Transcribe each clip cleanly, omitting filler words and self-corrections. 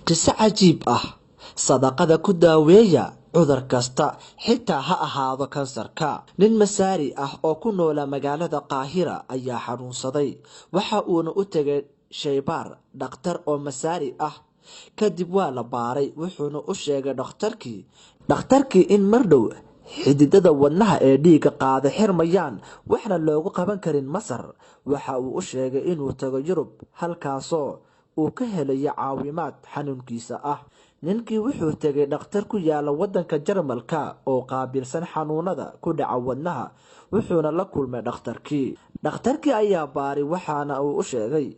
qiso cajiib ah. Sadaqada ku daaweeya cudur kasta, xitaa ha ahaado kansarka. Nin Masaari ah oo ku noola magaalada Qaahira ayaa xanuunsaday. Waxa uuna u tegay shaybaar dhakhtar oo Masaari ah. Kadib waa la baaray, wuxuuna u sheegay dhakhtarkii in mar dhow xididada wadnaha ee dhiigga qaada xirmayaan, waxna loogu qaban karin Masar. Waxa uu u sheegay inuu tago Yurub, halkaasoo uu ka helayo caawimaad xanuunkiisa ah. Ninkii wuxuu tegay dhakhtar ku yaala wadanka Jarmalka oo qaabilsan xanuunada ku dhaca wadnaha, wuxuuna la kulmay dhakhtarkii ayaa baaray, waxaana uu u sheegay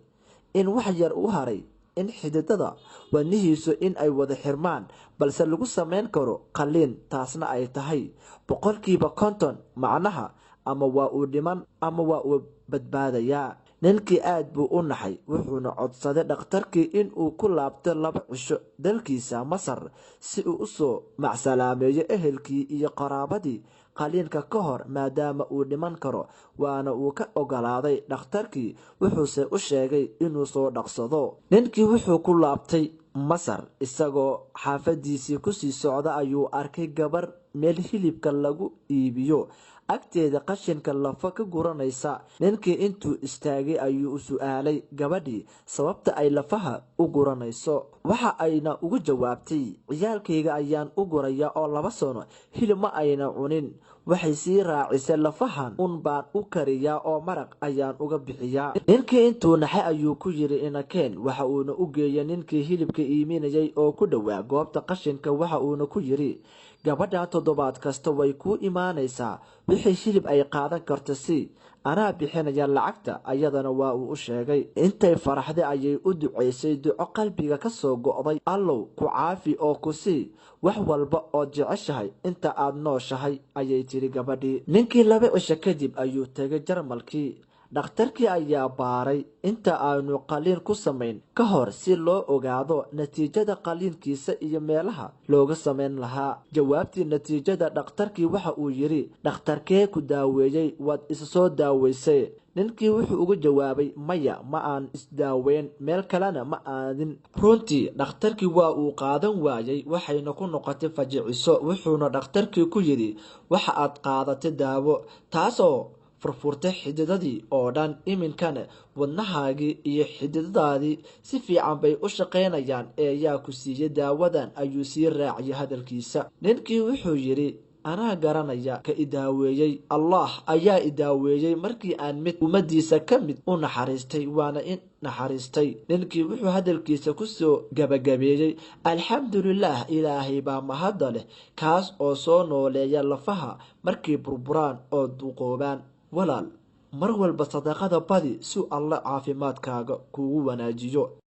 in wax yar u haray in xididada wadnihiisu in ay wada xirmaan, balse lagu sameyn karo qalliin. Taasna ay tahay 50%, macnaha ama waa uu dhiman ama waa uu badbaadayaa. Ninkii aad buu u naxay, wuxuuna codsaday dhakhtarkii in uu ku laabto 2 cisho dalkiisa Masar si uu u soo macsalaameeyo ehelkii iyo qaraabadii qaliinka ka hor, maadaama uu dhiman karo. Waana uu ka ogolaaday dhakhtarkii, wuxuuse u sheegay inuu soo dhaqsado. Ninkii wuxuu ku laabtay Masar, isagoo xaafadiisii kusii socda ayuu arkay gabar meel hilibka lagu iibiyo agteeda qashinka lafa ka guranaysa. Ninkii intuu istaagay ayuu u su'aalay gabadhii sababta ay lafaha u guranayso. Waxa ayna ugu jawaabtay, ciyaalkayga ayaan u guraya oo 2 sano hilib ma ayna cunin. Waxay sii raacisay, lafahan un baan u kariyaa oo maraq ayaan uga bixiyaa. Ninkii intuu naxay ayuu ku yiri inakeen. Waxa uuna u geeyay ninkii hilibka iiminayay oo ku dhowaa goobta qashinka. Waxa uuna ku yiri, gabadha toddobaad kasta way ku imaanaysaa, wixii hilib ay qaadan karto si anaa bixinaya lacagta. Ayadana waa uu u sheegay. Intay faraxday ayay u duceysay duco qalbiga ka soo go'day. Allow ku caafi oo ku sii wax walba oo jeceshahay inta aad nooshahay, ayay tiri gabadhii. Ninkii 2 cisho kadib ayuu tegay Jarmalkii. Dhakhtarkii ayaa baaray inta aanu qaliin ku samayn ka hor si loo ogaado natiijada qaliinkiisa iyo meelaha looga samayn lahaa. Jawaabtii natiijada dhakhtarkii waxa uu yiri, dhakhtarkee ku daaweeyay? Waad isa soo daaweysay. Ninkii wuxuu ugu jawaabay, maya, ma aan isdaaweyn, meel kalena ma aadin. Runtii dhakhtarkii waa uu qaadan waayay, waxayna ku noqotay fajiciso. Wuxuuna dhakhtarkii ku yiri, waxa aad qaadatay daawo taasoo furfurtay xididadii oo dhan. Iminkana wadnahaagii iyo xididadaadii si fiican bay u shaqaynayaan, ee yaa ku siiyay daawadan, ayuu sii raaciyay hadalkiisa. Ninkii wuxuu yiri, anaa garanaya ka idaaweeyay. Allah ayaa idaaweeyay markii aan mid ummadiisa ka mid u naxariistay, waana in naxariistay. Ninkii wuxuu hadalkiisa ku soo gabagabeeyay, alxamdulillaah, ilaahay baa mahadda leh, kaas oo soo nooleeya lafaha markay burburaan oo duqoobaan. Walaal, mar walba sadaqada badi si Allah caafimaadkaaga kugu wanaajiyo.